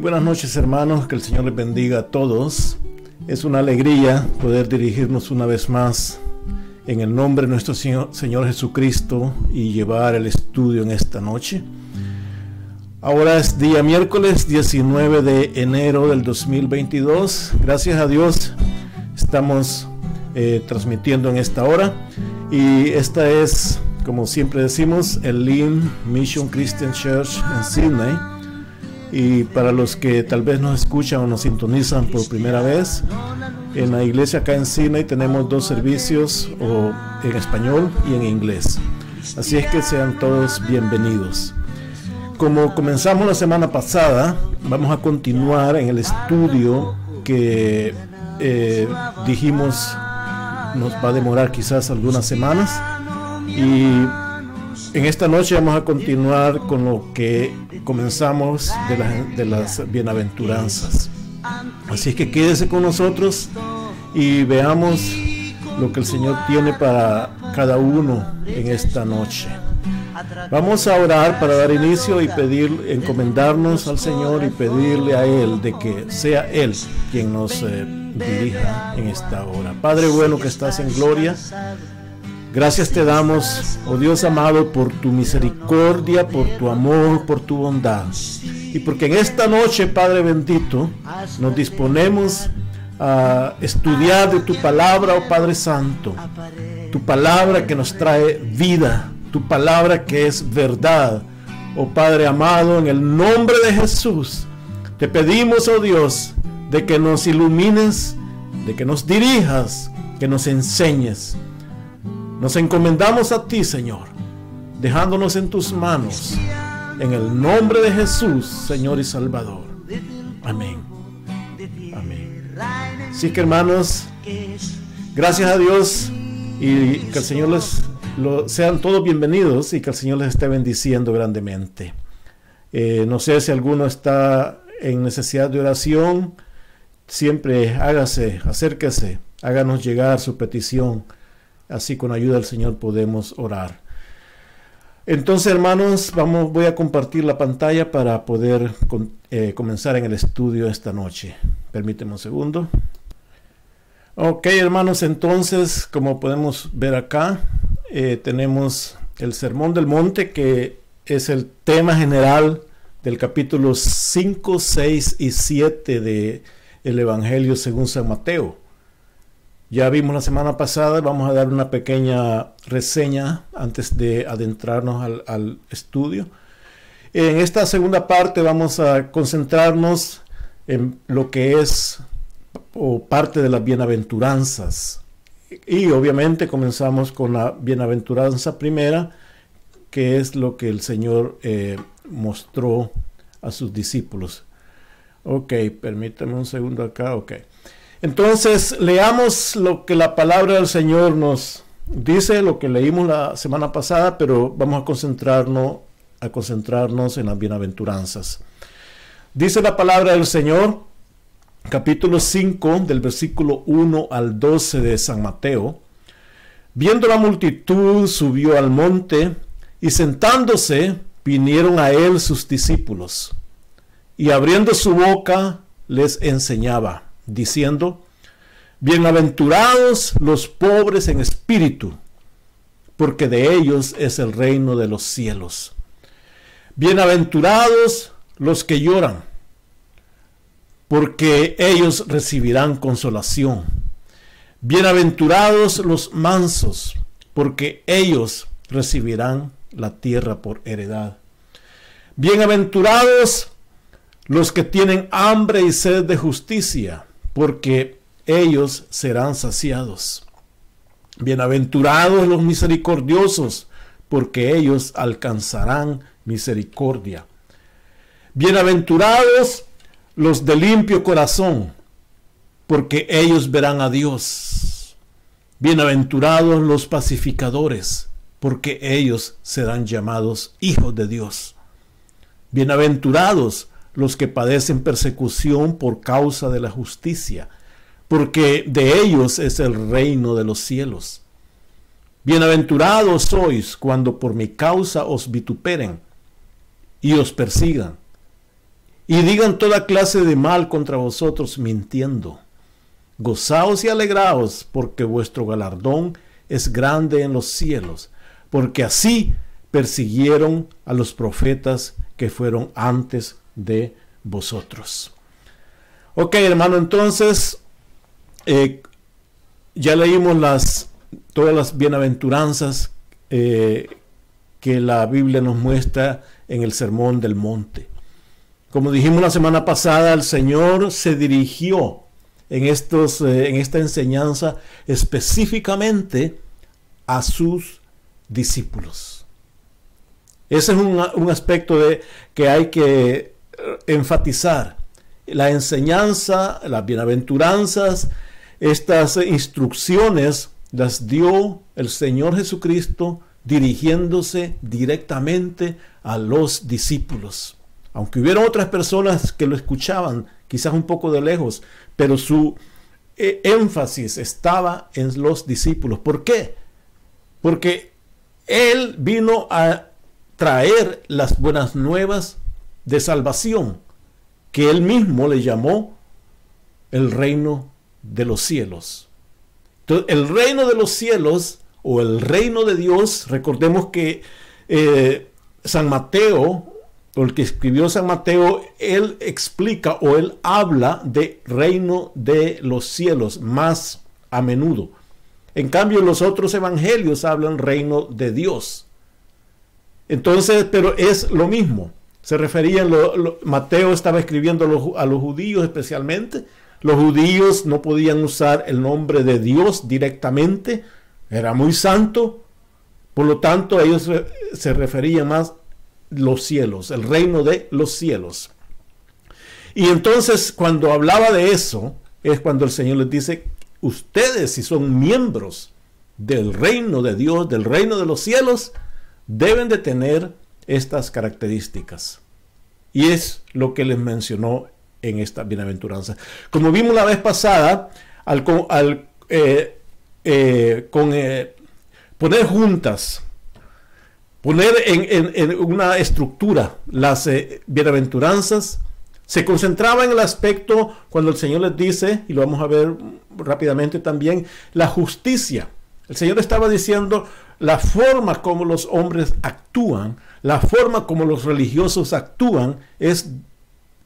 buenas noches, hermanos, que el Señor les bendiga a todos. Es una alegría poder dirigirnos una vez más en el nombre de nuestro Señor Jesucristo y llevar el estudio en esta noche. Ahora es día miércoles 19 de enero del 2022. Gracias a Dios estamos transmitiendo en esta hora, y esta es, como siempre decimos, el Elim Mission Christian Church en Sydney. Y para los que tal vez nos escuchan o nos sintonizan por primera vez, en la iglesia acá en Sydney tenemos dos servicios, en español y en inglés. Así es que sean todos bienvenidos. Como comenzamos la semana pasada, vamos a continuar en el estudio que dijimos nos va a demorar quizás algunas semanas, y en esta noche vamos a continuar con lo que comenzamos de las bienaventuranzas. Así es que quédese con nosotros y veamos lo que el Señor tiene para cada uno en esta noche. Vamos a orar para dar inicio y encomendarnos al Señor y pedirle a Él de que sea Él quien nos dirija en esta hora. Padre bueno que estás en gloria, gracias te damos, oh Dios amado, por tu misericordia, por tu amor, por tu bondad. Y porque en esta noche, Padre bendito, nos disponemos a estudiar de tu palabra, oh Padre Santo. Tu palabra que nos trae vida, tu palabra que es verdad. Oh Padre amado, en el nombre de Jesús, te pedimos, oh Dios, de que nos ilumines, de que nos dirijas, que nos enseñes. Nos encomendamos a ti, Señor, dejándonos en tus manos, en el nombre de Jesús, Señor y Salvador. Amén. Amén. Así que, hermanos, gracias a Dios, y que el Señor sean todos bienvenidos, y que el Señor les esté bendiciendo grandemente. No sé si alguno está en necesidad de oración. Siempre acérquese, háganos llegar su petición. Así con ayuda del Señor podemos orar. Entonces, hermanos, voy a compartir la pantalla para poder comenzar en el estudio esta noche. Permíteme un segundo. Ok, hermanos, entonces, como podemos ver acá, tenemos el Sermón del Monte, que es el tema general del capítulo 5, 6 y 7 del Evangelio según San Mateo. Ya vimos la semana pasada, vamos a dar una pequeña reseña antes de adentrarnos al estudio. En esta segunda parte vamos a concentrarnos en lo que es parte de las bienaventuranzas. Y obviamente comenzamos con la bienaventuranza primera, que es lo que el Señor mostró a sus discípulos. Ok, permítame un segundo acá, ok. Entonces, leamos lo que la palabra del Señor nos dice, lo que leímos la semana pasada, pero vamos a concentrarnos en las bienaventuranzas. Dice la palabra del Señor, capítulo 5, del versículo 1 al 12 de San Mateo. Viendo la multitud, subió al monte, y sentándose, vinieron a él sus discípulos. Y abriendo su boca, les enseñaba, diciendo: bienaventurados los pobres en espíritu, porque de ellos es el reino de los cielos. Bienaventurados los que lloran, porque ellos recibirán consolación. Bienaventurados los mansos, porque ellos recibirán la tierra por heredad. Bienaventurados los que tienen hambre y sed de justicia, porque ellos serán saciados. Bienaventurados los misericordiosos, porque ellos alcanzarán misericordia. Bienaventurados los de limpio corazón, porque ellos verán a Dios. Bienaventurados los pacificadores, porque ellos serán llamados hijos de Dios. Bienaventurados los que padecen persecución por causa de la justicia, porque de ellos es el reino de los cielos. Bienaventurados sois cuando por mi causa os vituperen y os persigan, y digan toda clase de mal contra vosotros mintiendo. Gozaos y alegraos, porque vuestro galardón es grande en los cielos, porque así persiguieron a los profetas que fueron antes de vosotros. Ok, hermano, entonces ya leímos todas las bienaventuranzas que la Biblia nos muestra en el Sermón del Monte. Como dijimos la semana pasada, el Señor se dirigió en esta enseñanza específicamente a sus discípulos. Ese es un aspecto que hay que enfatizar. La enseñanza, las bienaventuranzas, estas instrucciones las dio el Señor Jesucristo dirigiéndose directamente a los discípulos. Aunque hubieron otras personas que lo escuchaban, quizás un poco de lejos, pero su énfasis estaba en los discípulos. ¿Por qué? Porque Él vino a traer las buenas nuevas de salvación, que Él mismo le llamó el reino de los cielos. Entonces, el reino de los cielos o el reino de Dios, recordemos que San Mateo, o el que escribió San Mateo, él explica o él habla de reino de los cielos más a menudo. En cambio, los otros evangelios hablan reino de Dios. Entonces, pero es lo mismo. Se refería, Mateo estaba escribiendo a los judíos especialmente. Los judíos no podían usar el nombre de Dios directamente. Era muy santo. Por lo tanto, ellos se referían más los cielos, el reino de los cielos. Y entonces, cuando hablaba de eso, es cuando el Señor les dice, ustedes, si son miembros del reino de Dios, del reino de los cielos, deben de tener estas características. Y es lo que les mencionó en esta bienaventuranza. Como vimos la vez pasada, poner juntas, poner en una estructura las bienaventuranzas, se concentraba en el aspecto cuando el Señor les dice, y lo vamos a ver rápidamente también, la justicia. El Señor estaba diciendo la forma como los hombres actúan, la forma como los religiosos actúan,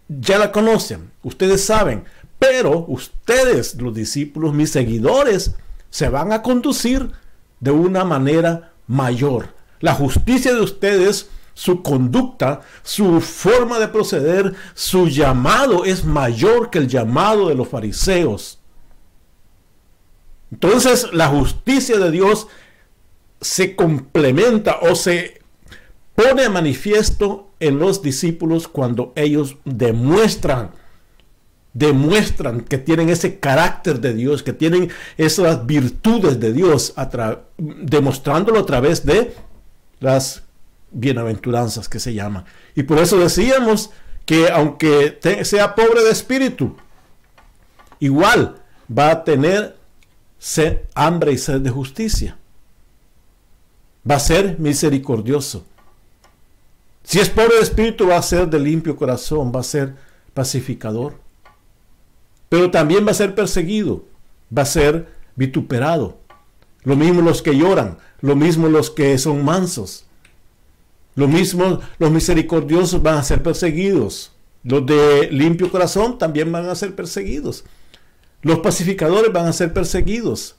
ya la conocen, ustedes saben, pero ustedes, los discípulos, mis seguidores, se van a conducir de una manera mayor. La justicia de ustedes, su conducta, su forma de proceder, su llamado es mayor que el llamado de los fariseos. Entonces, la justicia de Dios se complementa o se pone a manifiesto en los discípulos cuando ellos demuestran que tienen ese carácter de Dios, que tienen esas virtudes de Dios, demostrándolo a través de las bienaventuranzas que se llaman. Y por eso decíamos que aunque sea pobre de espíritu, igual va a tener hambre y sed de justicia. Va a ser misericordioso. Si es pobre de espíritu, va a ser de limpio corazón, va a ser pacificador. Pero también va a ser perseguido, va a ser vituperado. Lo mismo los que lloran, lo mismo los que son mansos. Lo mismo los misericordiosos van a ser perseguidos. Los de limpio corazón también van a ser perseguidos. Los pacificadores van a ser perseguidos.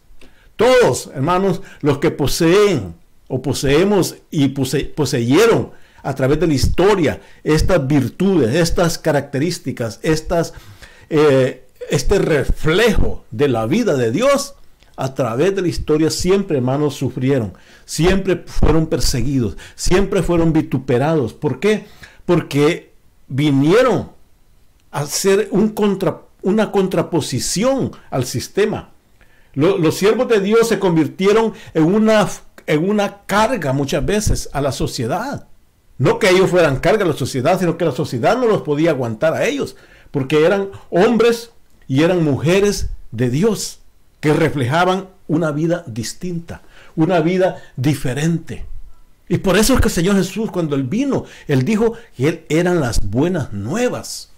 Todos, hermanos, los que poseen o poseemos y poseyeron a través de la historia estas virtudes, estas características, este reflejo de la vida de Dios, a través de la historia siempre, hermanos, sufrieron, siempre fueron perseguidos, siempre fueron vituperados. ¿Por qué? Porque vinieron a hacer una contraposición al sistema. Los siervos de Dios se convirtieron en una carga muchas veces a la sociedad. No que ellos fueran carga a la sociedad, sino que la sociedad no los podía aguantar a ellos, porque eran hombres y eran mujeres de Dios que reflejaban una vida distinta, una vida diferente. Y por eso es que el Señor Jesús, cuando Él vino, Él dijo que Él eran las buenas nuevas.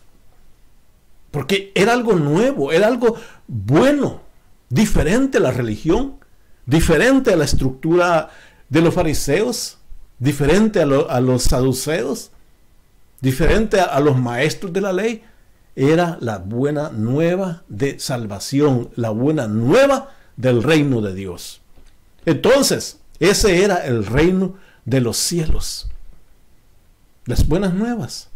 Porque era algo nuevo, era algo bueno, diferente a la religión, diferente a la estructura de los fariseos, diferente a los saduceos, diferente a los maestros de la ley. Era la buena nueva de salvación, la buena nueva del reino de Dios. Entonces, ese era el reino de los cielos. Las buenas nuevas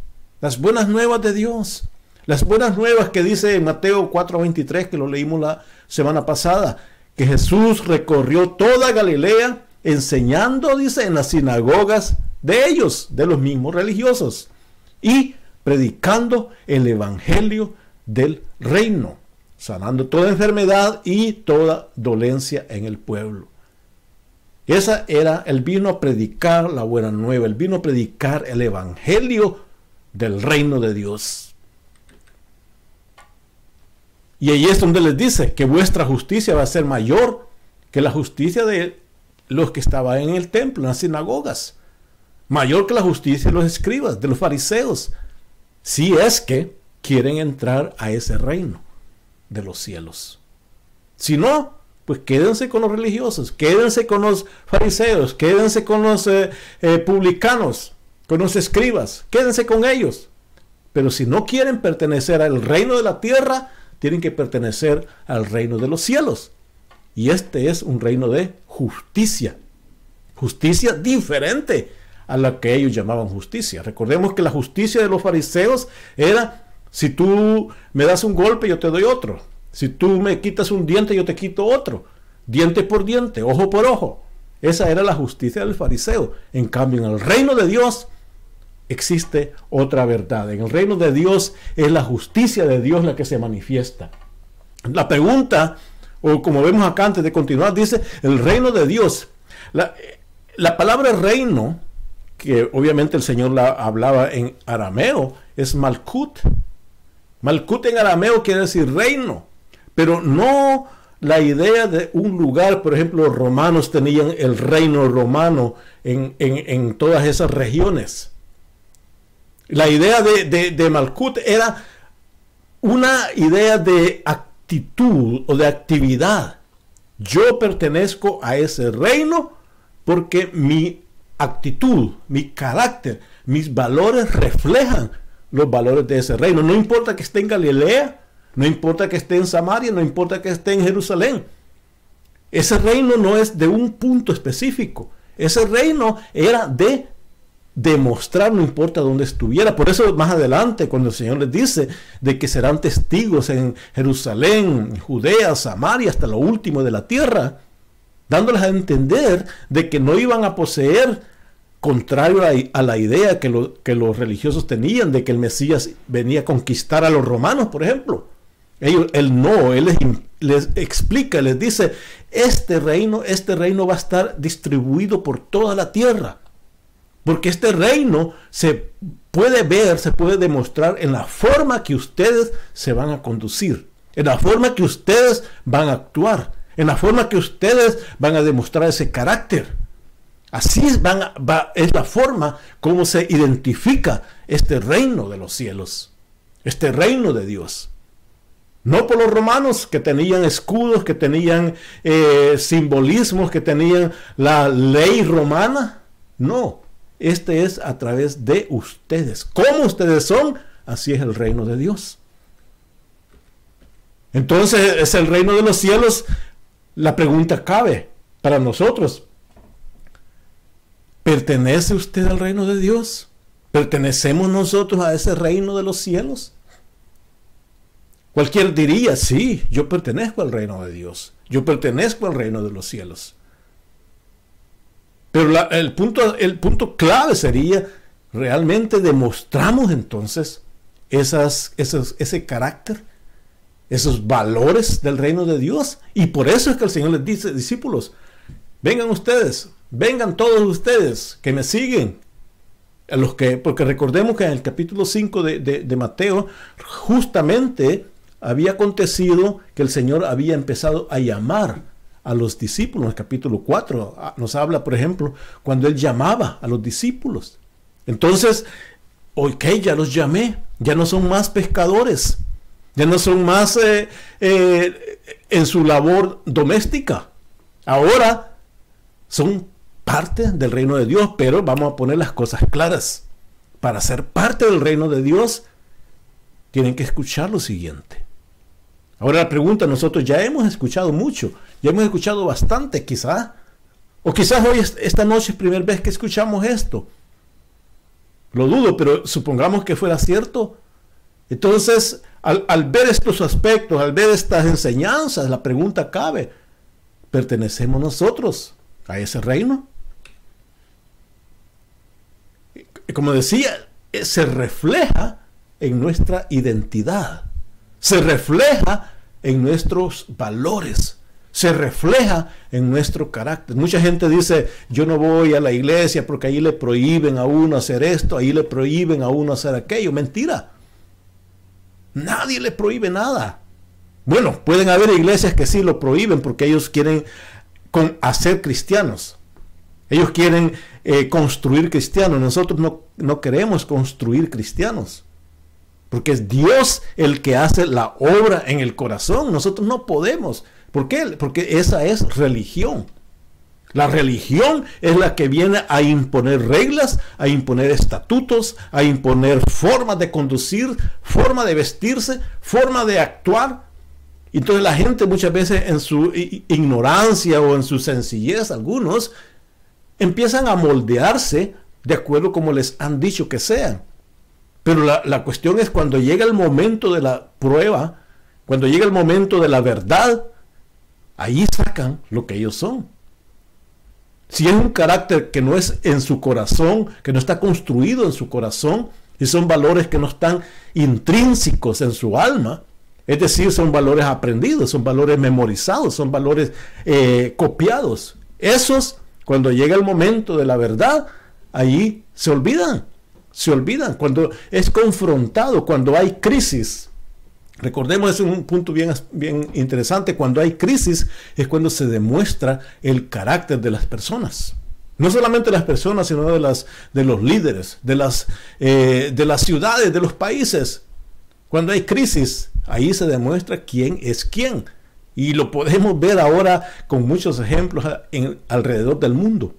de Dios. Las buenas nuevas que dice en Mateo 4:23, que lo leímos la semana pasada, que Jesús recorrió toda Galilea enseñando, dice, en las sinagogas de ellos, de los mismos religiosos, y predicando el evangelio del reino, sanando toda enfermedad y toda dolencia en el pueblo. Él vino a predicar la buena nueva, él vino a predicar el evangelio del reino de Dios. Y ahí es donde les dice que vuestra justicia va a ser mayor que la justicia de los que estaban en el templo, en las sinagogas. Mayor que la justicia de los escribas, de los fariseos. Si es que quieren entrar a ese reino de los cielos. Si no, pues quédense con los religiosos, quédense con los fariseos, quédense con los publicanos, con los escribas, quédense con ellos. Pero si no quieren pertenecer al reino de la tierra, tienen que pertenecer al reino de los cielos. Y este es un reino de justicia. Justicia diferente a la que ellos llamaban justicia. Recordemos que la justicia de los fariseos era: si tú me das un golpe, yo te doy otro. Si tú me quitas un diente, yo te quito otro. Diente por diente, ojo por ojo. Esa era la justicia del fariseo. En cambio, en el reino de Dios existe otra verdad. En el reino de Dios es la justicia de Dios la que se manifiesta. La pregunta, o como vemos acá antes de continuar, dice el reino de Dios. La palabra reino, que obviamente el Señor la hablaba en arameo, es malkut. Malkut en arameo quiere decir reino, pero no la idea de un lugar. Por ejemplo, los romanos tenían el reino romano en todas esas regiones. La idea de malkut era una idea de actitud o de actividad. Yo pertenezco a ese reino porque mi actitud, mi carácter, mis valores reflejan los valores de ese reino. No importa que esté en Galilea, no importa que esté en Samaria, no importa que esté en Jerusalén. Ese reino no es de un punto específico. Ese reino era de demostrar, no importa dónde estuviera. Por eso más adelante, cuando el Señor les dice de que serán testigos en Jerusalén, Judea, Samaria, hasta lo último de la tierra, dándoles a entender de que no iban a poseer, contrario a la idea que los religiosos tenían de que el Mesías venía a conquistar a los romanos, por ejemplo. Él les explica, les dice: este reino va a estar distribuido por toda la tierra. Porque este reino se puede ver, se puede demostrar en la forma que ustedes se van a conducir, en la forma que ustedes van a actuar, en la forma que ustedes van a demostrar ese carácter. Así es la forma como se identifica este reino de los cielos, este reino de Dios. No por los romanos, que tenían escudos, que tenían simbolismos, que tenían la ley romana. No. Este es a través de ustedes. Como ustedes son, así es el reino de Dios. Entonces es el reino de los cielos. La pregunta cabe para nosotros: ¿pertenece usted al reino de Dios? ¿Pertenecemos nosotros a ese reino de los cielos? Cualquiera diría: sí, yo pertenezco al reino de Dios. Yo pertenezco al reino de los cielos. Pero el punto clave sería: ¿realmente demostramos entonces ese carácter, esos valores del reino de Dios? Y por eso es que el Señor les dice: discípulos, vengan ustedes, vengan todos ustedes que me siguen. Porque recordemos que en el capítulo 5 de Mateo, justamente había acontecido que el Señor había empezado a llamar a los discípulos. En el capítulo 4 nos habla, por ejemplo, cuando Él llamaba a los discípulos. Entonces, ok, ya los llamé, ya no son más pescadores. Ya no son más en su labor doméstica. Ahora son parte del reino de Dios, pero vamos a poner las cosas claras. Para ser parte del reino de Dios, tienen que escuchar lo siguiente. Ahora la pregunta, nosotros ya hemos escuchado mucho, ya hemos escuchado bastante quizás, o quizás hoy, esta noche es primera vez que escuchamos esto. Lo dudo, pero supongamos que fuera cierto. Entonces, al ver estos aspectos, al ver estas enseñanzas, la pregunta cabe, ¿pertenecemos nosotros a ese reino? Como decía, se refleja en nuestra identidad, se refleja en nuestros valores, se refleja en nuestro carácter. Mucha gente dice, yo no voy a la iglesia porque ahí le prohíben a uno hacer esto, ahí le prohíben a uno hacer aquello. Mentira. Nadie le prohíbe nada. Bueno, pueden haber iglesias que sí lo prohíben porque ellos quieren hacer cristianos. Ellos quieren construir cristianos. Nosotros no queremos construir cristianos. Porque es Dios el que hace la obra en el corazón. Nosotros no podemos. ¿Por qué? Porque esa es religión. La religión es la que viene a imponer reglas, a imponer estatutos, a imponer formas de conducir, forma de vestirse, forma de actuar. Entonces la gente muchas veces en su ignorancia o en su sencillez, algunos empiezan a moldearse de acuerdo como les han dicho que sean. Pero la cuestión es cuando llega el momento de la prueba, cuando llega el momento de la verdad, ahí sacan lo que ellos son. Si es un carácter que no es en su corazón, que no está construido en su corazón, y son valores que no están intrínsecos en su alma, es decir, son valores aprendidos, son valores memorizados, son valores copiados. Esos, cuando llega el momento de la verdad, ahí se olvidan. Cuando es confrontado, cuando hay crisis. Recordemos, es un punto bien interesante, cuando hay crisis es cuando se demuestra el carácter de las personas. No solamente de las personas, sino de los líderes, de las ciudades, de los países. Cuando hay crisis, ahí se demuestra quién es quién. Y lo podemos ver ahora con muchos ejemplos alrededor del mundo.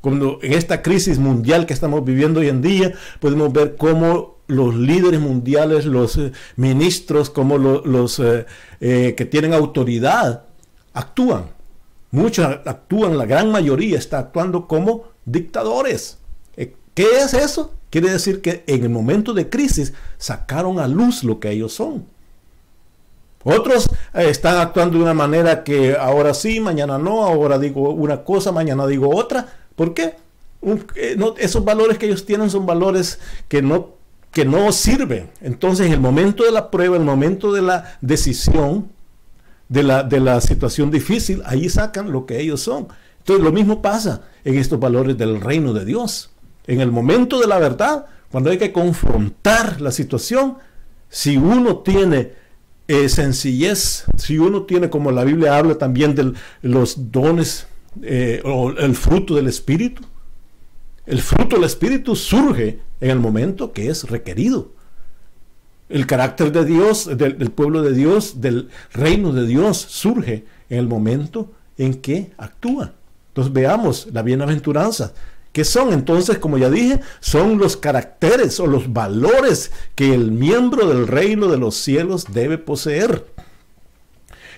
Cuando en esta crisis mundial que estamos viviendo hoy en día, podemos ver cómo los líderes mundiales, los ministros, como los que tienen autoridad, actúan. Muchos actúan, la gran mayoría está actuando como dictadores. ¿Qué es eso? Quiere decir que en el momento de crisis sacaron a luz lo que ellos son. Otros están actuando de una manera que ahora sí, mañana no, ahora digo una cosa, mañana digo otra. ¿Por qué? Esos valores que ellos tienen son valores que no sirven. Entonces, en el momento de la prueba, en el momento de la decisión, de la situación difícil, ahí sacan lo que ellos son. Entonces, lo mismo pasa en estos valores del reino de Dios. En el momento de la verdad, cuando hay que confrontar la situación, si uno tiene sencillez, si uno tiene, como la Biblia habla también de los dones o el fruto del Espíritu, el fruto del Espíritu surge en el momento que es requerido. El carácter de Dios, del pueblo de Dios, del reino de Dios, surge en el momento en que actúa. Entonces veamos la bienaventuranza. ¿Qué son? Entonces, como ya dije, son los caracteres o los valores que el miembro del reino de los cielos debe poseer.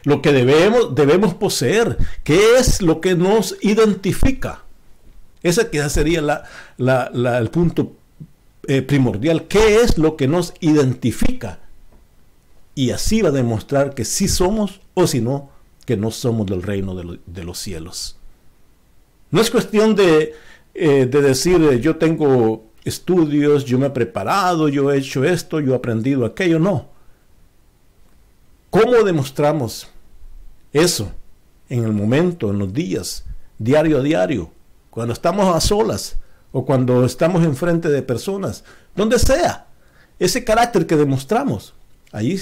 Lo que debemos poseer. ¿Qué es lo que nos identifica? Ese quizás sería el punto primordial. ¿Qué es lo que nos identifica? Y así va a demostrar que sí somos o si no, que no somos del reino de los cielos. No es cuestión de decir yo tengo estudios, yo me he preparado, yo he hecho esto, yo he aprendido aquello. No. ¿Cómo demostramos eso en el momento, en los días, diario a diario, cuando estamos a solas o cuando estamos enfrente de personas, donde sea? Ese carácter que demostramos, ahí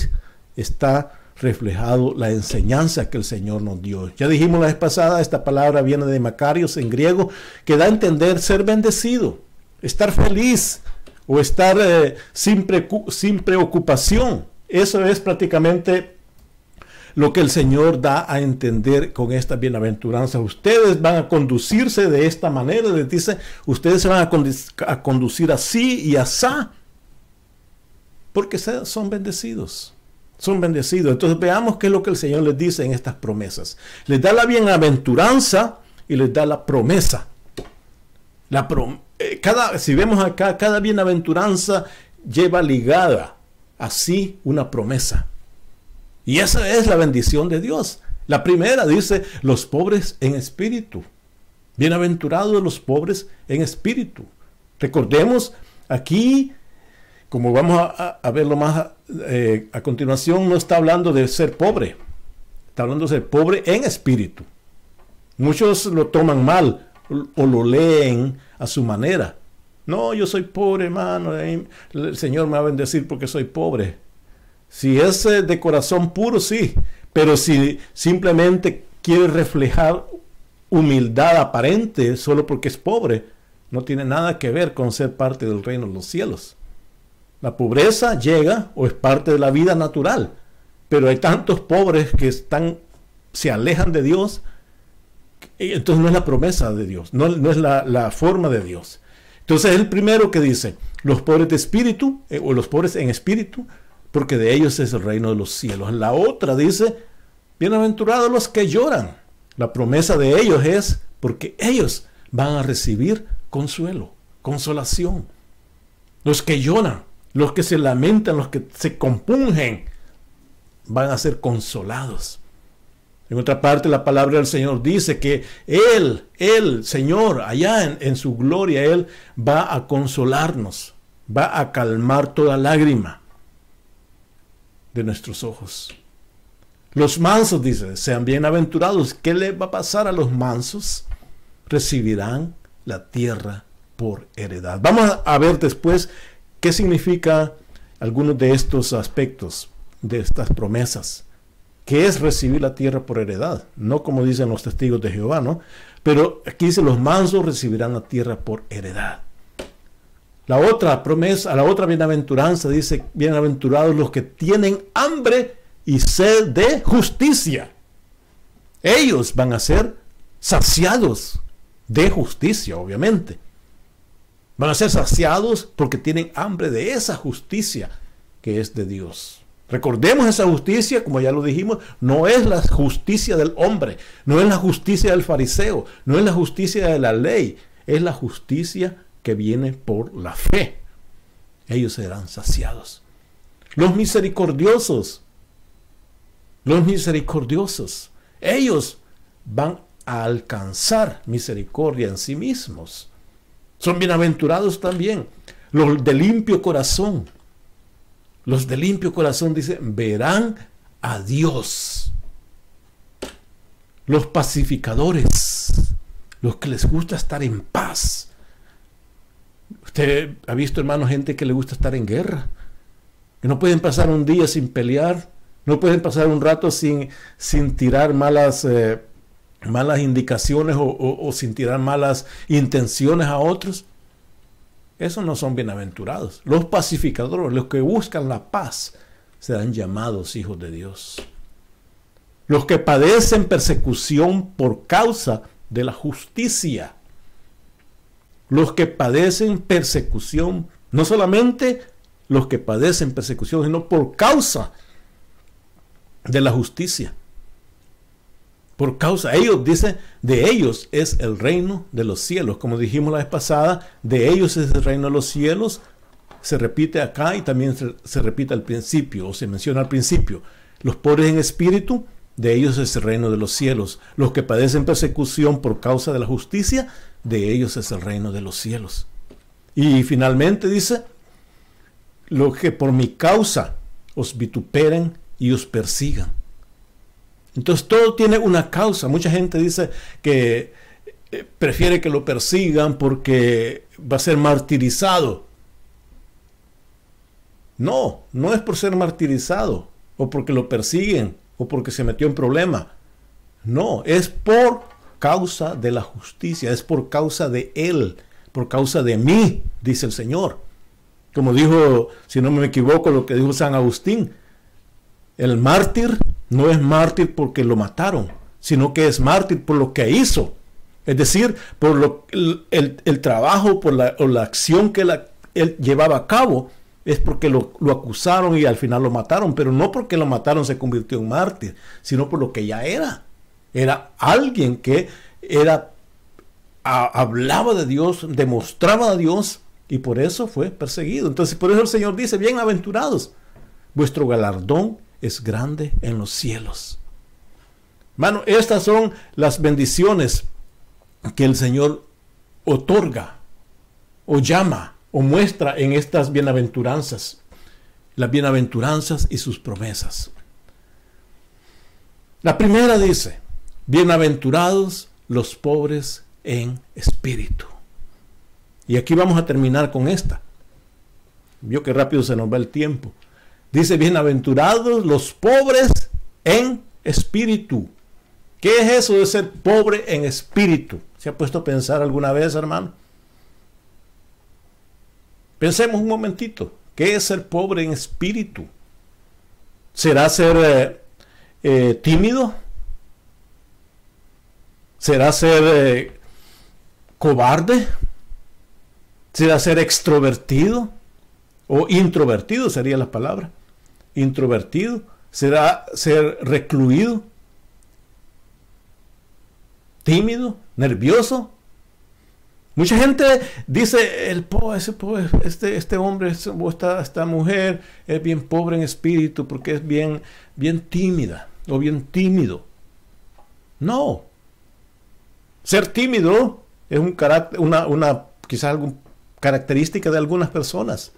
está reflejado la enseñanza que el Señor nos dio. Ya dijimos la vez pasada, esta palabra viene de Macarios en griego, que da a entender ser bendecido, estar feliz o estar sin preocupación. Eso es prácticamente lo que el Señor da a entender con esta bienaventuranza. Ustedes van a conducirse de esta manera, les dice, ustedes se van a conducir así y asá, porque son bendecidos. Son bendecidos. Entonces veamos qué es lo que el Señor les dice en estas promesas. Les da la bienaventuranza y les da la promesa. Si vemos acá, cada bienaventuranza lleva ligada así una promesa. Y esa es la bendición de Dios. La primera dice, los pobres en espíritu. Bienaventurados los pobres en espíritu. Recordemos aquí, como vamos a verlo más a continuación, no está hablando de ser pobre. Está hablando de ser pobre en espíritu. Muchos lo toman mal o lo leen a su manera. No, yo soy pobre, hermano. El Señor me va a bendecir porque soy pobre. Si es de corazón puro, sí. Pero si simplemente quiere reflejar humildad aparente solo porque es pobre, no tiene nada que ver con ser parte del reino de los cielos. La pobreza llega o es parte de la vida natural. Pero hay tantos pobres que se alejan de Dios. Entonces no es la promesa de Dios. No es la forma de Dios. Entonces es el primero que dice, los pobres de espíritu, o los pobres en espíritu, porque de ellos es el reino de los cielos. La otra dice, bienaventurados los que lloran. La promesa de ellos es, porque ellos van a recibir consuelo, consolación. Los que lloran, los que se lamentan, los que se compungen, van a ser consolados. En otra parte, la palabra del Señor dice que Él, Señor, allá en su gloria, Él va a consolarnos, va a calmar toda lágrima de nuestros ojos. Los mansos, dice, sean bienaventurados. ¿Qué le va a pasar a los mansos? Recibirán la tierra por heredad. Vamos a ver después qué significa algunos de estos aspectos, de estas promesas. ¿Qué es recibir la tierra por heredad? No como dicen los testigos de Jehová, ¿no? Pero aquí dice, los mansos recibirán la tierra por heredad. La otra promesa, la otra bienaventuranza dice, bienaventurados los que tienen hambre y sed de justicia. Ellos van a ser saciados de justicia, obviamente. Van a ser saciados porque tienen hambre de esa justicia que es de Dios. Recordemos esa justicia, como ya lo dijimos, no es la justicia del hombre, no es la justicia del fariseo, no es la justicia de la ley, es la justicia que viene por la fe. Ellos serán saciados. Los misericordiosos, ellos van a alcanzar misericordia en sí mismos. Son bienaventurados también. Los de limpio corazón. Los de limpio corazón, dice, verán a Dios. Los pacificadores, los que les gusta estar en paz. Usted ha visto, hermano, gente que le gusta estar en guerra, que no pueden pasar un día sin pelear, no pueden pasar un rato sin tirar malas indicaciones o sin tirar malas intenciones a otros. Esos no son bienaventurados. Los pacificadores, los que buscan la paz, serán llamados hijos de Dios. Los que padecen persecución por causa de la justicia. Los que padecen persecución, no solamente los que padecen persecución, sino por causa de la justicia. Por causa, ellos dicen, de ellos es el reino de los cielos. Como dijimos la vez pasada, de ellos es el reino de los cielos. Se repite acá y también se repite al principio, o se menciona al principio. Los pobres en espíritu, de ellos es el reino de los cielos. Los que padecen persecución por causa de la justicia, de ellos es el reino de los cielos. Y finalmente dice, los que por mi causa os vituperen y os persigan. Entonces todo tiene una causa. Mucha gente dice que prefiere que lo persigan porque va a ser martirizado. No, no es por ser martirizado o porque lo persiguen o porque se metió en problema. No, es por causa de la justicia, es por causa de Él, por causa de mí, dice el Señor. Como dijo, si no me equivoco, lo que dijo San Agustín, El mártir no es mártir porque lo mataron, sino que es mártir por lo que hizo. Es decir, por el trabajo o la acción que él llevaba a cabo, es porque lo acusaron y al final lo mataron, pero no porque lo mataron se convirtió en mártir, sino por lo que ya era. Era alguien que hablaba de Dios, demostraba a Dios, y por eso fue perseguido. Entonces, por eso el Señor dice, bienaventurados, vuestro galardón es grande en los cielos. Hermano, estas son las bendiciones que el Señor otorga, o llama, o muestra en estas bienaventuranzas. Las bienaventuranzas y sus promesas. La primera dice, bienaventurados los pobres en espíritu. Y aquí vamos a terminar con esta. Vio que rápido se nos va el tiempo. Dice, bienaventurados los pobres en espíritu. ¿Qué es eso de ser pobre en espíritu? ¿Se ha puesto a pensar alguna vez, hermano? Pensemos un momentito. ¿Qué es ser pobre en espíritu? ¿Será ser tímido? ¿Será ser cobarde? ¿Será ser extrovertido? ¿O introvertido sería la palabra? Introvertido. ¿Será ser recluido? ¿Tímido? ¿Nervioso? Mucha gente dice, este hombre o esta mujer es bien pobre en espíritu porque es bien tímida o bien tímido. No. Ser tímido es un carácter, quizás alguna característica de algunas personas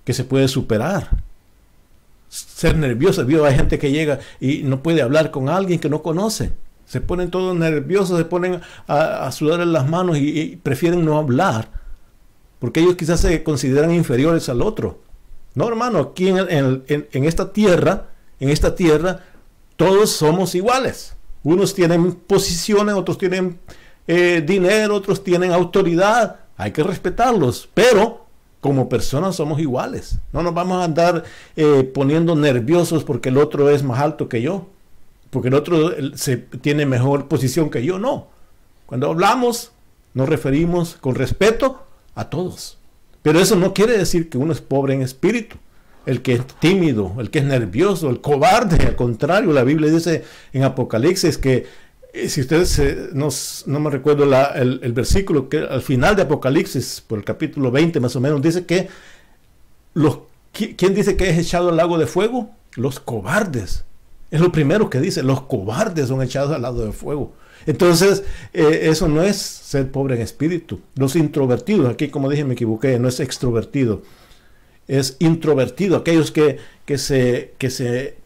que se puede superar. Ser nervioso. Hay gente que llega y no puede hablar con alguien que no conoce. Se ponen todos nerviosos, se ponen a sudar en las manos y prefieren no hablar, porque ellos quizás se consideran inferiores al otro. No, hermano, aquí en esta tierra, todos somos iguales. Unos tienen posiciones, otros tienen dinero, otros tienen autoridad. Hay que respetarlos, pero como personas somos iguales. No nos vamos a andar poniendo nerviosos porque el otro es más alto que yo, porque el otro tiene mejor posición que yo. No. Cuando hablamos, nos referimos con respeto a todos. Pero eso no quiere decir que uno es pobre en espíritu. El que es tímido, el que es nervioso, el cobarde, al contrario, la Biblia dice en Apocalipsis que, si ustedes no me recuerdo el versículo, que al final de Apocalipsis, por el capítulo 20 más o menos, dice que ¿quién dice que es echado al lago de fuego? Los cobardes. Es lo primero que dice, los cobardes son echados al lago de fuego. Entonces, eso no es ser pobre en espíritu. Los introvertidos, aquí como dije me equivoqué, no es extrovertido, es introvertido, aquellos que se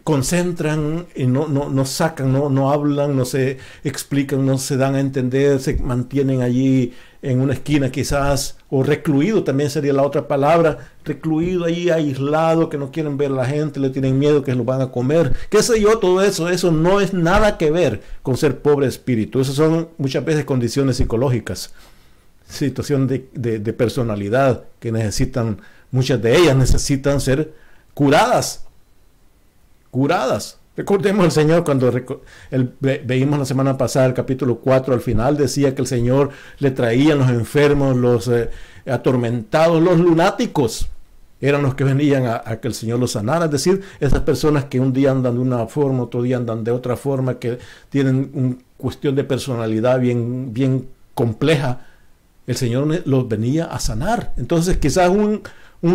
concentran y no sacan, no hablan, no se explican, no se dan a entender, se mantienen allí en una esquina quizás, o recluido también sería la otra palabra, recluido allí, aislado, que no quieren ver a la gente, le tienen miedo que lo van a comer, qué sé yo, todo eso no es nada que ver con ser pobre de espíritu. Esas son muchas veces condiciones psicológicas, situaciones de personalidad que necesitan, muchas de ellas necesitan ser curadas. Recordemos al Señor cuando veíamos la semana pasada el capítulo 4, al final decía que el Señor le traía los enfermos, los atormentados, los lunáticos, eran los que venían a que el Señor los sanara. Es decir, esas personas que un día andan de una forma, otro día andan de otra forma, que tienen una cuestión de personalidad bien compleja, el Señor los venía a sanar. Entonces quizás un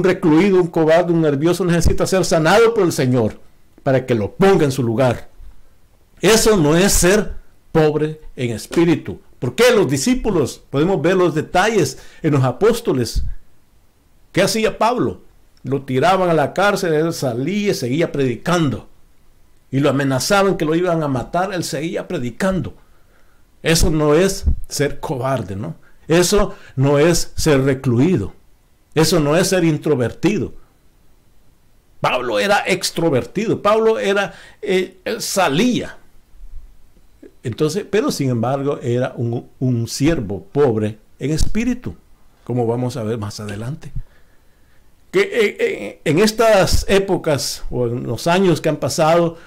recluido, un cobarde, un nervioso necesita ser sanado por el Señor para que lo ponga en su lugar. Eso no es ser pobre en espíritu. ¿Por qué? Los discípulos, podemos ver los detalles en los apóstoles. ¿Qué hacía Pablo? Lo tiraban a la cárcel, él salía y seguía predicando. Y lo amenazaban que lo iban a matar, él seguía predicando. Eso no es ser cobarde, ¿no? Eso no es ser recluido. Eso no es ser introvertido. Pablo era extrovertido, Pablo él salía. Entonces, pero sin embargo era un siervo pobre en espíritu, como vamos a ver más adelante. que en estas épocas o en los años que han pasado,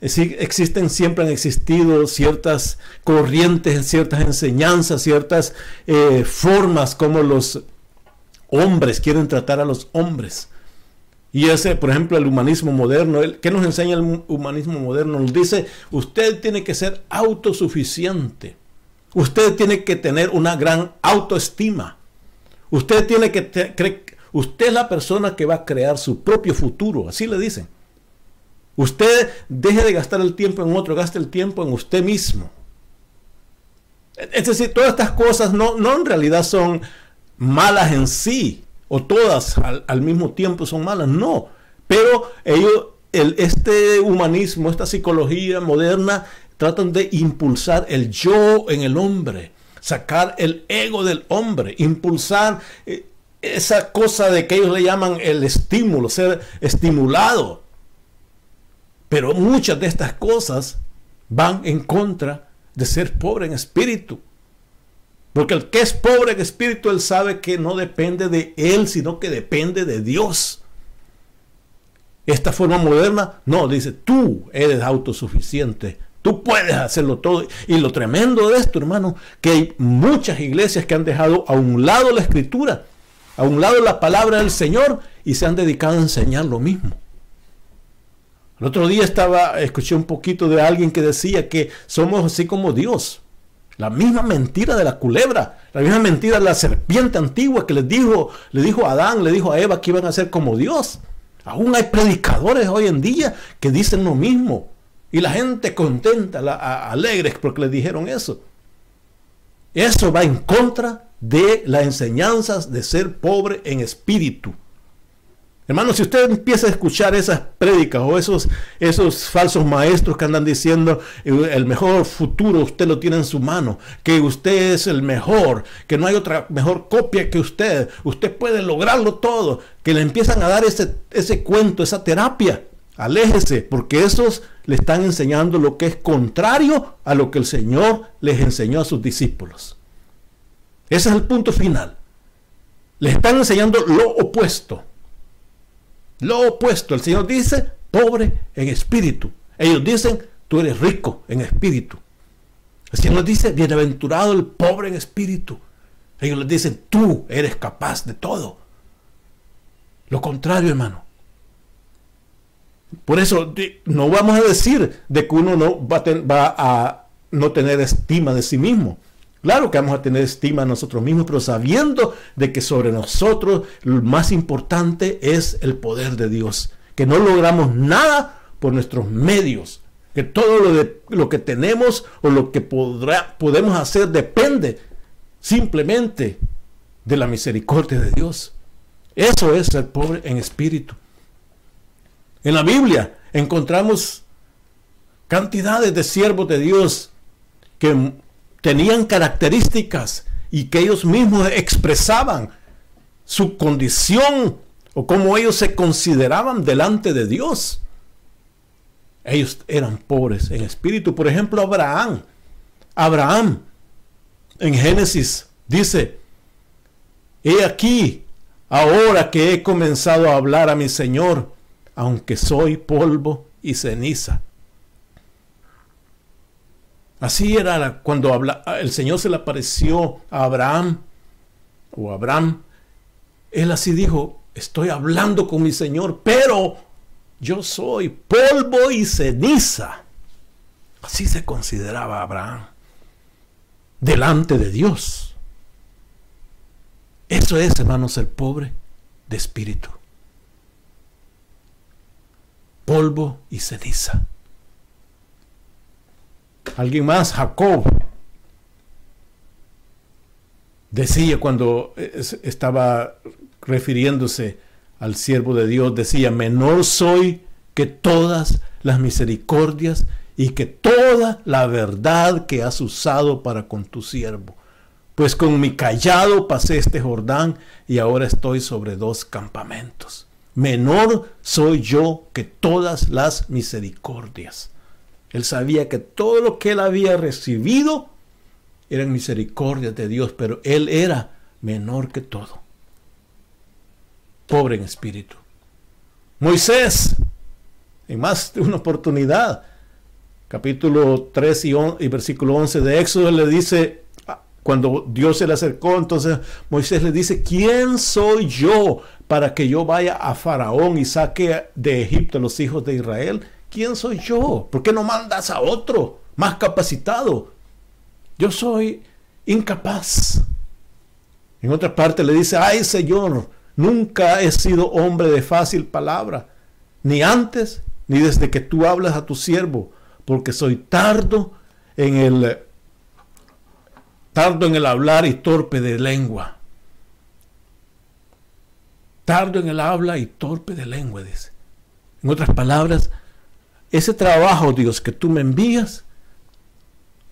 siempre han existido ciertas corrientes, ciertas enseñanzas, ciertas formas como los hombres quieren tratar a los hombres. Y ese, por ejemplo, el humanismo moderno, ¿qué nos enseña el humanismo moderno? Nos dice, usted tiene que ser autosuficiente. Usted tiene que tener una gran autoestima. Usted tiene que usted es la persona que va a crear su propio futuro, así le dicen. Usted deje de gastar el tiempo en otro, gaste el tiempo en usted mismo. Es decir, todas estas cosas no en realidad son malas en sí, o todas al mismo tiempo son malas, no. Pero este humanismo, esta psicología moderna, tratan de impulsar el yo en el hombre, sacar el ego del hombre, impulsar esa cosa de que ellos le llaman el estímulo, ser estimulado. Pero muchas de estas cosas van en contra de ser pobre en espíritu. Porque el que es pobre en espíritu, él sabe que no depende de él, sino que depende de Dios. Esta forma moderna, no, dice, tú eres autosuficiente, tú puedes hacerlo todo. Y lo tremendo de esto, hermano, que hay muchas iglesias que han dejado a un lado la escritura, a un lado la palabra del Señor, y se han dedicado a enseñar lo mismo. El otro día escuché un poquito de alguien que decía que somos así como Dios. La misma mentira de la culebra, la misma mentira de la serpiente antigua que le dijo a Adán, le dijo a Eva que iban a ser como Dios. Aún hay predicadores hoy en día que dicen lo mismo. Y la gente contenta, alegres porque les dijeron eso. Eso va en contra de las enseñanzas de ser pobre en espíritu. Hermano, si usted empieza a escuchar esas prédicas o esos falsos maestros que andan diciendo el mejor futuro usted lo tiene en su mano, que usted es el mejor, que no hay otra mejor copia que usted puede lograrlo todo, que le empiezan a dar ese cuento, esa terapia, aléjese, porque esos le están enseñando lo que es contrario a lo que el Señor les enseñó a sus discípulos. Ese es el punto final. Les están enseñando lo opuesto. Lo opuesto, el Señor dice, pobre en espíritu. Ellos dicen, tú eres rico en espíritu. El Señor dice, bienaventurado el pobre en espíritu. Ellos les dicen, tú eres capaz de todo. Lo contrario, hermano. Por eso, no vamos a decir de que uno no va a no tener estima de sí mismo. Claro que vamos a tener estima de nosotros mismos, pero sabiendo de que sobre nosotros lo más importante es el poder de Dios. Que no logramos nada por nuestros medios. Que todo lo que tenemos o lo que podemos hacer depende simplemente de la misericordia de Dios. Eso es ser pobre en espíritu. En la Biblia encontramos cantidades de siervos de Dios que tenían características y que ellos mismos expresaban su condición o cómo ellos se consideraban delante de Dios. Ellos eran pobres en espíritu. Por ejemplo, Abraham en Génesis dice, he aquí, ahora que he comenzado a hablar a mi Señor, aunque soy polvo y ceniza. Así era cuando el Señor se le apareció a Abraham, él así dijo, estoy hablando con mi Señor, pero yo soy polvo y ceniza. Así se consideraba Abraham delante de Dios. Eso es, hermano, ser pobre de espíritu. Polvo y ceniza. Alguien más, Jacob, decía cuando estaba refiriéndose al siervo de Dios, decía, menor soy que todas las misericordias y que toda la verdad que has usado para con tu siervo. Pues con mi cayado pasé este Jordán y ahora estoy sobre 2 campamentos. Menor soy yo que todas las misericordias. Él sabía que todo lo que él había recibido eran misericordias de Dios, pero él era menor que todo. pobre en espíritu. Moisés, en más de una oportunidad, capítulo 3 y versículo 11 de Éxodo, le dice, cuando Dios se le acercó, entonces Moisés le dice, ¿quién soy yo para que yo vaya a Faraón y saque de Egipto a los hijos de Israel? ¿Quién soy yo? ¿Por qué no mandas a otro más capacitado? Yo soy incapaz. En otra parte le dice, ay Señor, nunca he sido hombre de fácil palabra, ni antes, ni desde que tú hablas a tu siervo, porque soy tardo en el hablar y torpe de lengua. Tardo en el habla y torpe de lengua, dice. En otras palabras, ese trabajo, Dios, que tú me envías,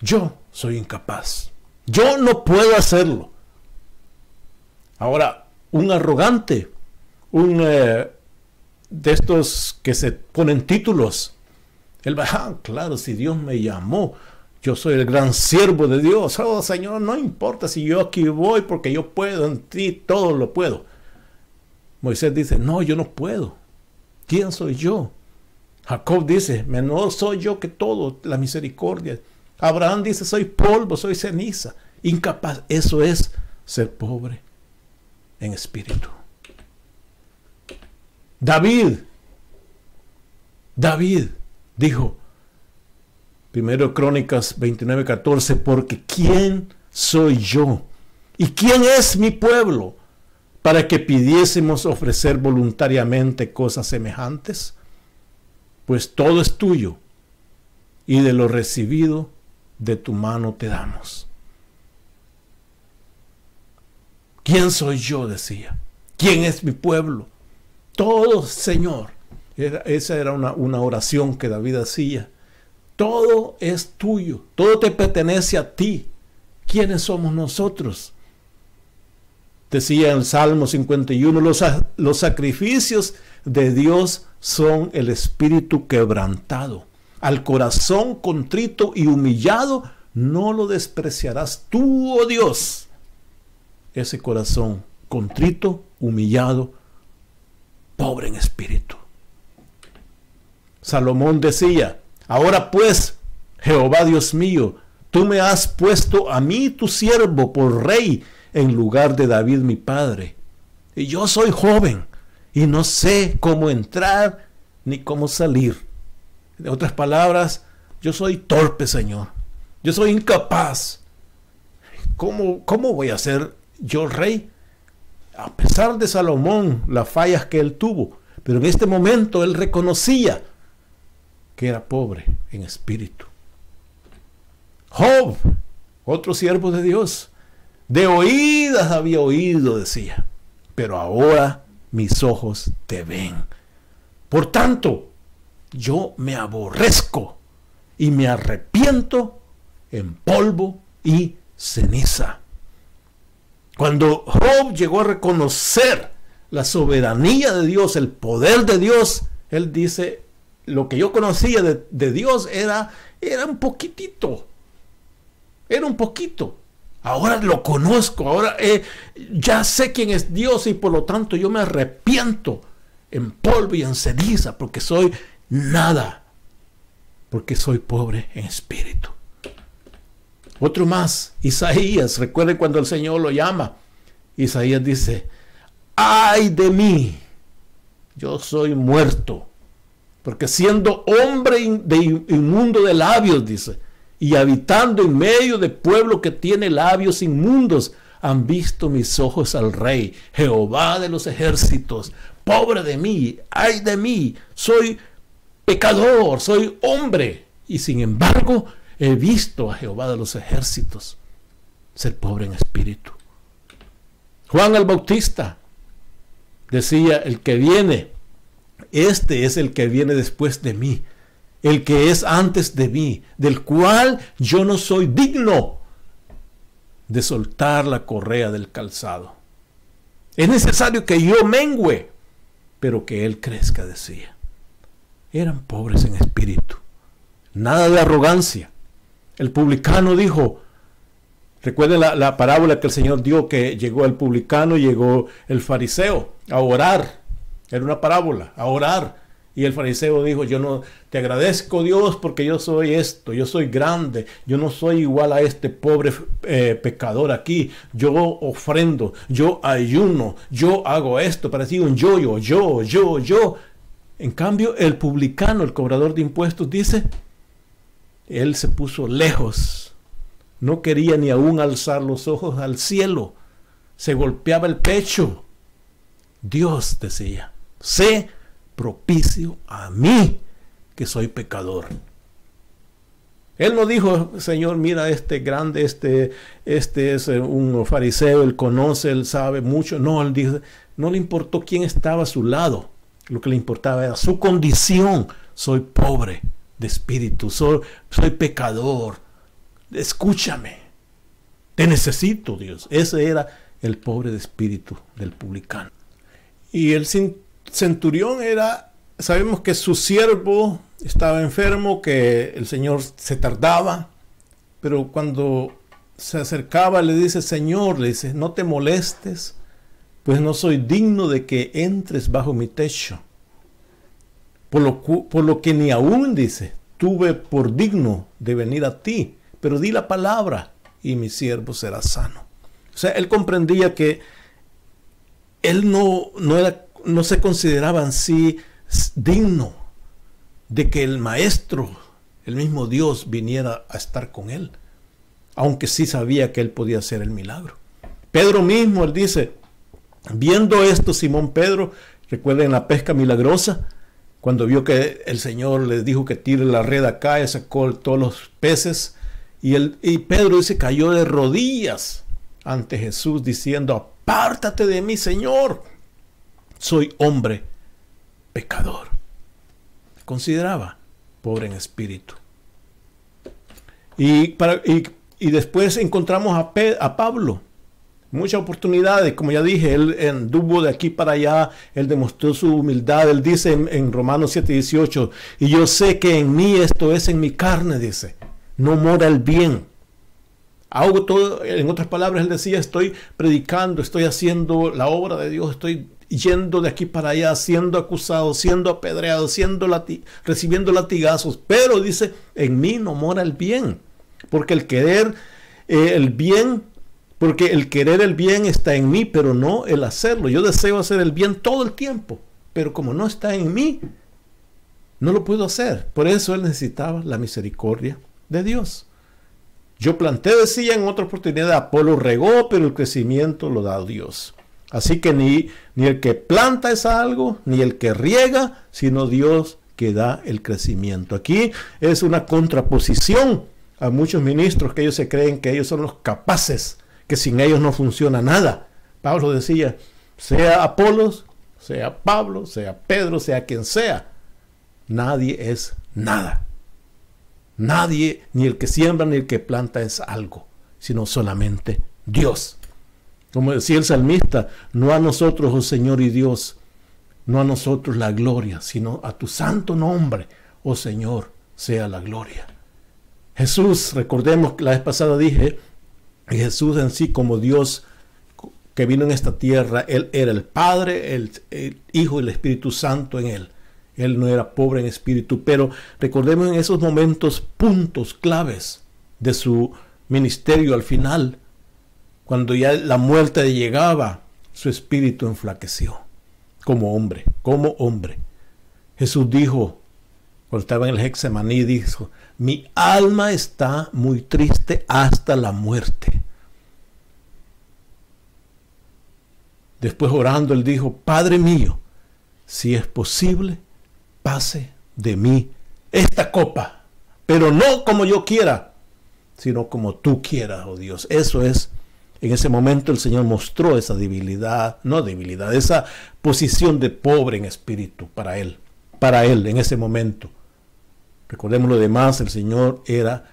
yo soy incapaz. Yo no puedo hacerlo. Ahora, un arrogante, de estos que se ponen títulos, él va, claro, si Dios me llamó, yo soy el gran siervo de Dios. Oh, Señor, no importa si yo aquí voy porque yo puedo, en ti todo lo puedo. Moisés dice, no, yo no puedo. ¿Quién soy yo? Jacob dice, menor soy yo que todo, la misericordia. Abraham dice, soy polvo, soy ceniza. Incapaz. Eso es ser pobre en espíritu. David dijo, 1 Crónicas 29:14, porque ¿quién soy yo? ¿Y quién es mi pueblo para que pidiésemos ofrecer voluntariamente cosas semejantes? Pues todo es tuyo, y de lo recibido de tu mano te damos. ¿Quién soy yo? Decía. ¿Quién es mi pueblo? Todo, Señor. Esa era una oración que David hacía. Todo es tuyo, todo te pertenece a ti. ¿Quiénes somos nosotros? Decía en el Salmo 51, los sacrificios de Dios son el espíritu quebrantado. Al corazón contrito y humillado no lo despreciarás tú, oh Dios. Ese corazón contrito, humillado, pobre en espíritu. Salomón decía, ahora pues, Jehová Dios mío, tú me has puesto a mí tu siervo por rey en lugar de David mi padre. Y yo soy joven y no sé cómo entrar ni cómo salir. En otras palabras, yo soy torpe, Señor. Yo soy incapaz. ¿Cómo voy a ser yo rey? A pesar de Salomón, las fallas que él tuvo, pero en este momento él reconocía que era pobre en espíritu. Job, otro siervo de Dios, de oídas había oído, decía, pero ahora mis ojos te ven. Por tanto, yo me aborrezco y me arrepiento en polvo y ceniza. Cuando Job llegó a reconocer la soberanía de Dios, el poder de Dios, él dice, lo que yo conocía de Dios era un poquitito. Era un poquito. Ahora lo conozco, ahora ya sé quién es Dios y por lo tanto yo me arrepiento en polvo y en ceniza porque soy nada, porque soy pobre en espíritu. Otro más, Isaías, recuerden cuando el Señor lo llama, Isaías dice, ay de mí, yo soy muerto, porque siendo hombre inmundo de labios, dice, y habitando en medio de pueblo que tiene labios inmundos, han visto mis ojos al Rey, Jehová de los ejércitos. Pobre de mí, ay de mí, soy pecador, soy hombre, y sin embargo he visto a Jehová de los ejércitos. Ser pobre en espíritu. Juan el Bautista decía, el que viene, este es el que viene después de mí, el que es antes de mí, del cual yo no soy digno de soltar la correa del calzado. Es necesario que yo mengüe, pero que él crezca, decía. Eran pobres en espíritu. Nada de arrogancia. El publicano dijo, Recuerden la parábola que el Señor dio, que llegó el publicano y llegó el fariseo a orar. Era una parábola, a orar. Y el fariseo dijo, yo no te agradezco, Dios, porque yo soy esto, yo soy grande, yo no soy igual a este pobre pecador aquí. Yo ofrendo, yo ayuno, yo hago esto, parecía un yo. En cambio, el publicano, el cobrador de impuestos, dice, él se puso lejos. No quería ni aún alzar los ojos al cielo. Se golpeaba el pecho. Dios decía, sé propicio a mí, que soy pecador. Él no dijo, Señor, mira este grande, este es un fariseo, él conoce, él sabe mucho. No, él dijo, no le importó quién estaba a su lado. Lo que le importaba era su condición. Soy pobre de espíritu, soy pecador. Escúchame. Te necesito, Dios. Ese era el pobre de espíritu del publicano. Y el centurión sabemos que su siervo estaba enfermo, que el Señor se tardaba, pero cuando se acercaba le dice, Señor, le dice, no te molestes, pues no soy digno de que entres bajo mi techo. Por lo que ni aún, dice, tuve por digno de venir a ti, pero di la palabra y mi siervo será sano. O sea, él comprendía que él no se consideraba en sí digno de que el maestro, el mismo Dios, viniera a estar con él, aunque sí sabía que él podía hacer el milagro. Pedro mismo, él dice, viendo esto, Simón Pedro, recuerden la pesca milagrosa, cuando vio que el Señor le dijo que tire la red acá y sacó todos los peces, y Pedro dice, cayó de rodillas ante Jesús diciendo, apártate de mí, Señor, soy hombre pecador. Consideraba pobre en espíritu. Y después encontramos a Pablo. Muchas oportunidades, como ya dije, él anduvo de aquí para allá, él demostró su humildad. Él dice en Romanos 7:18, y yo sé que en mí, esto es en mi carne, dice, no mora el bien. Hago todo, en otras palabras, él decía, estoy predicando, estoy haciendo la obra de Dios, estoy yendo de aquí para allá, siendo acusado, siendo apedreado, recibiendo latigazos, pero dice, en mí no mora el bien, porque el querer el bien está en mí, pero no el hacerlo. Yo deseo hacer el bien todo el tiempo, pero como no está en mí, no lo puedo hacer. Por eso él necesitaba la misericordia de Dios. Yo planté, decía en otra oportunidad, Apolo regó, pero el crecimiento lo da Dios. Así que ni el que planta es algo, ni el que riega, sino Dios que da el crecimiento. Aquí es una contraposición a muchos ministros que ellos se creen que ellos son los capaces, que sin ellos no funciona nada. Pablo decía, sea Apolos, sea Pablo, sea Pedro, sea quien sea, nadie es nada. Nadie, ni el que siembra ni el que planta es algo, sino solamente Dios. Como decía el salmista, no a nosotros, oh Señor y Dios, no a nosotros la gloria, sino a tu santo nombre, oh Señor, sea la gloria. Jesús, recordemos que la vez pasada dije, Jesús en sí como Dios que vino en esta tierra, Él era el Padre, el Hijo y el Espíritu Santo en Él. Él no era pobre en espíritu, pero recordemos en esos momentos puntos claves de su ministerio al final, cuando ya la muerte llegaba, su espíritu enflaqueció como hombre, como hombre. Jesús dijo, cuando estaba en el Getsemaní, dijo, mi alma está muy triste hasta la muerte. Después orando, él dijo, Padre mío, si es posible, pase de mí esta copa, pero no como yo quiera, sino como tú quieras, oh Dios. Eso es, en ese momento el Señor mostró esa debilidad, esa posición de pobre en espíritu para él en ese momento. Recordemos lo demás, el Señor era,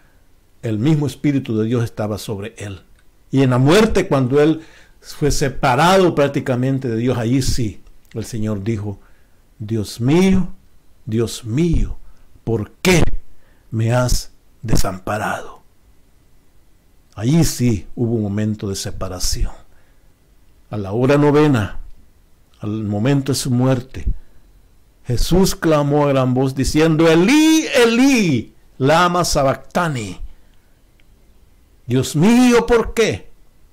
el mismo Espíritu de Dios estaba sobre él. Y en la muerte, cuando él fue separado prácticamente de Dios, allí sí, el Señor dijo, Dios mío, ¿por qué me has desamparado? Allí sí hubo un momento de separación. A la hora novena, al momento de su muerte, Jesús clamó a gran voz diciendo: Elí, Elí, lama sabactani. Dios mío, ¿por qué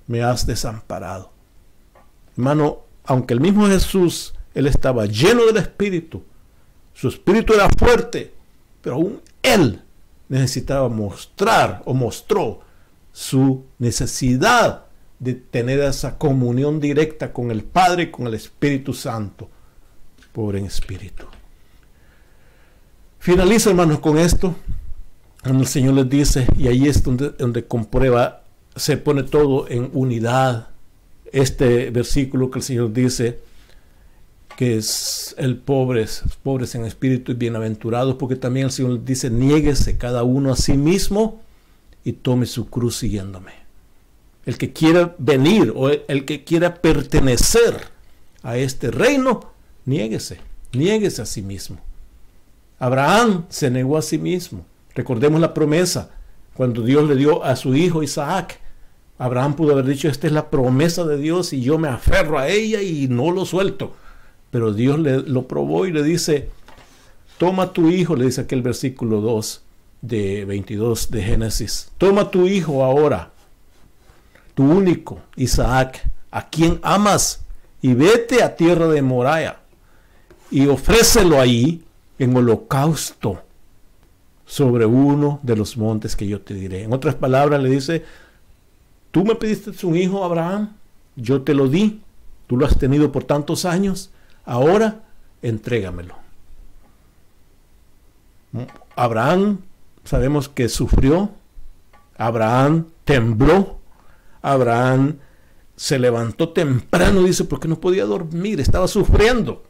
me has desamparado? Hermano, aunque el mismo Jesús, él estaba lleno del Espíritu, su espíritu era fuerte, pero aún él necesitaba mostrar o mostró su necesidad de tener esa comunión directa con el Padre y con el Espíritu Santo. Pobre en espíritu. Finalizo, hermanos, con esto. El Señor les dice, y ahí es donde comprueba, se pone todo en unidad. Este versículo que el Señor dice que es el pobres en espíritu y bienaventurados, porque también el Señor dice: niéguese cada uno a sí mismo y tome su cruz siguiéndome. El que quiera venir o el que quiera pertenecer a este reino, niéguese a sí mismo. Abraham se negó a sí mismo. Recordemos la promesa cuando Dios le dio a su hijo Isaac. Abraham pudo haber dicho: esta es la promesa de Dios y yo me aferro a ella y no lo suelto. Pero Dios lo probó y le dice: toma tu hijo, le dice aquel versículo 2 de 22 de Génesis. Toma tu hijo ahora, tu único, Isaac, a quien amas, y vete a tierra de Moriah y ofrécelo ahí en holocausto sobre uno de los montes que yo te diré. En otras palabras, le dice: tú me pediste un hijo, Abraham, yo te lo di, tú lo has tenido por tantos años, ahora entrégamelo. Abraham, sabemos que sufrió, Abraham tembló, Abraham se levantó temprano, dice, porque no podía dormir, estaba sufriendo.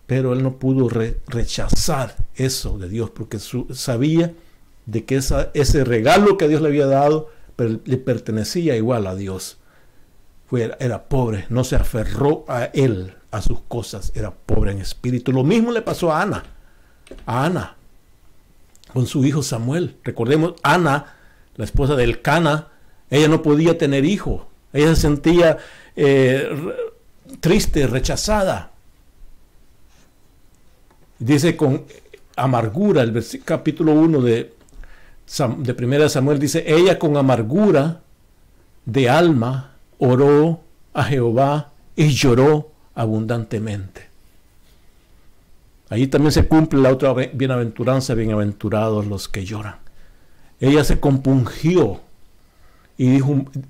Pero él no pudo rechazar eso de Dios, porque sabía de que ese regalo que Dios le había dado le pertenecía igual a Dios. Era pobre, no se aferró a él, a sus cosas, era pobre en espíritu. Lo mismo le pasó a Ana, con su hijo Samuel. Recordemos, Ana, la esposa de Elcana, ella no podía tener hijo. Ella se sentía triste, rechazada. Dice con amargura, el capítulo 1 de 1 Samuel dice: ella con amargura de alma oró a Jehová y lloró abundantemente. Allí también se cumple la otra bienaventuranza: bienaventurados los que lloran. Ella se compungió y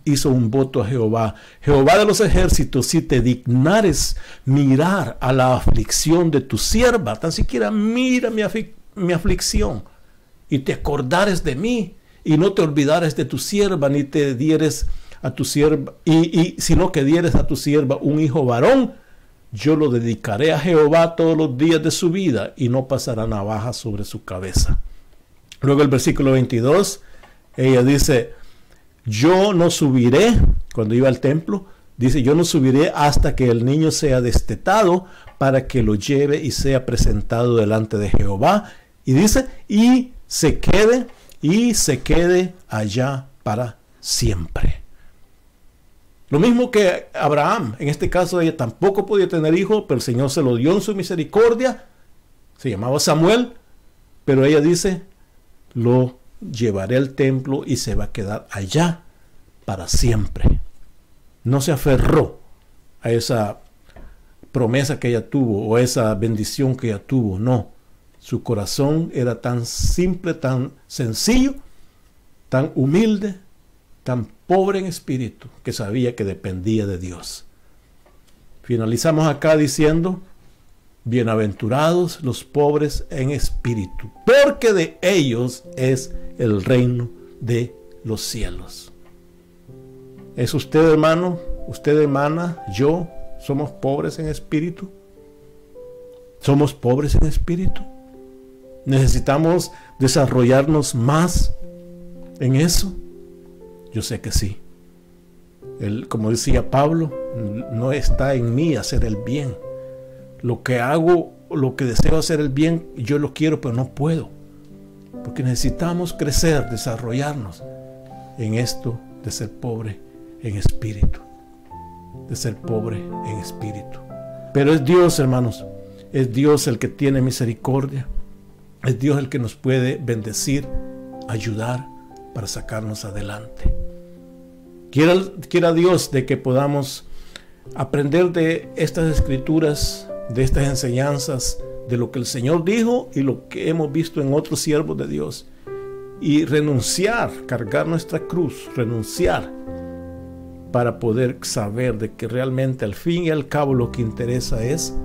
hizo un voto a Jehová: Jehová de los ejércitos, si te dignares mirar a la aflicción de tu sierva, tan siquiera mira mi aflicción, y te acordares de mí, y no te olvidares de tu sierva, ni te dieres a tu sierva, sino que dieres a tu sierva un hijo varón, yo lo dedicaré a Jehová todos los días de su vida, y no pasará navaja sobre su cabeza. Luego el versículo 22, ella dice: yo no subiré, cuando iba al templo, dice: yo no subiré hasta que el niño sea destetado, para que lo lleve y sea presentado delante de Jehová. Y dice: y se quede allá para siempre. Lo mismo que Abraham. En este caso ella tampoco podía tener hijo, pero el Señor se lo dio en su misericordia. Se llamaba Samuel, pero ella dice: lo llevaré al templo y se va a quedar allá para siempre. No se aferró a esa promesa que ella tuvo o esa bendición que ella tuvo, no. Su corazón era tan simple, tan sencillo, tan humilde, tan pobre en espíritu, que sabía que dependía de Dios. Finalizamos acá diciendo: bienaventurados los pobres en espíritu, porque de ellos es el reino de los cielos. ¿Es usted, hermano, usted, hermana, yo, somos pobres en espíritu? ¿Somos pobres en espíritu? ¿Necesitamos desarrollarnos más en eso? Yo sé que sí. Como decía Pablo, no está en mí hacer el bien. Lo que hago, lo que deseo hacer el bien, yo lo quiero, pero no puedo. Porque necesitamos crecer, desarrollarnos en esto de ser pobre en espíritu. De ser pobre en espíritu. Pero es Dios, hermanos. Es Dios el que tiene misericordia. Es Dios el que nos puede bendecir, ayudar para sacarnos adelante. Quiera Dios de que podamos aprender de estas escrituras, de estas enseñanzas, de lo que el Señor dijo y lo que hemos visto en otros siervos de Dios. Y renunciar, cargar nuestra cruz, renunciar para poder saber de que realmente al fin y al cabo lo que interesa es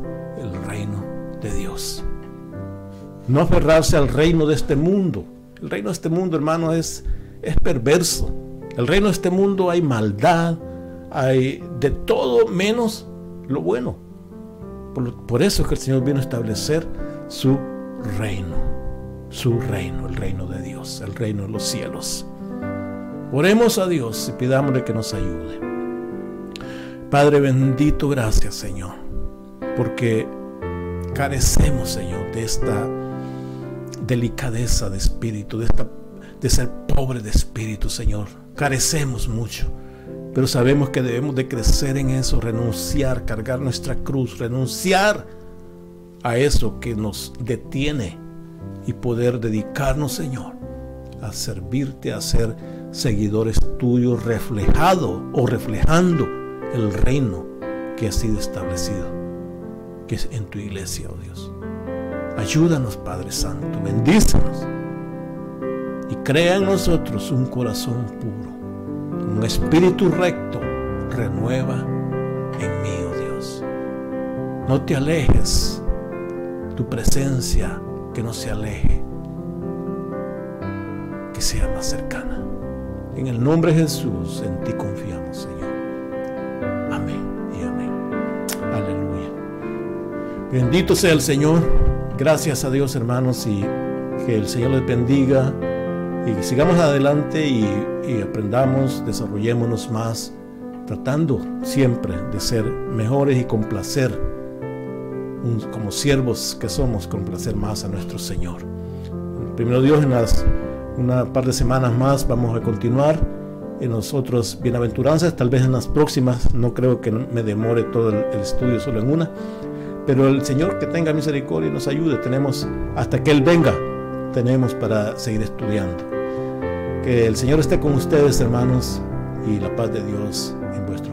el reino de Dios. No aferrarse al reino de este mundo. El reino de este mundo, hermano, es perverso. El reino de este mundo hay maldad, hay de todo menos lo bueno. Por eso es que el Señor vino a establecer su reino, el reino de Dios, el reino de los cielos. Oremos a Dios y pidámosle que nos ayude. Padre bendito, gracias, Señor, porque carecemos, Señor, de esta delicadeza de espíritu, de ser pobre de espíritu, Señor. Carecemos mucho, pero sabemos que debemos de crecer en eso, renunciar, cargar nuestra cruz, renunciar a eso que nos detiene y poder dedicarnos, Señor, a servirte, a ser seguidores tuyos, reflejando el reino que ha sido establecido, que es en tu iglesia, oh Dios. Ayúdanos, Padre Santo, bendícenos y crea en nosotros un corazón puro, un espíritu recto, renueva en mí, oh Dios. No te alejes, tu presencia que no se aleje, que sea más cercana. En el nombre de Jesús, en ti confiamos, Señor. Amén y amén. Aleluya. Bendito sea el Señor. Gracias a Dios, hermanos, y que el Señor les bendiga y sigamos adelante y aprendamos, desarrollémonos más, tratando siempre de ser mejores y complacer, como siervos que somos, complacer más a nuestro Señor. Primero Dios, en una par de semanas más vamos a continuar en nosotros bienaventuranzas, tal vez en las próximas, no creo que me demore todo el estudio solo en una, pero el Señor que tenga misericordia y nos ayude. Tenemos hasta que Él venga, tenemos para seguir estudiando. Que el Señor esté con ustedes, hermanos, y la paz de Dios en vuestro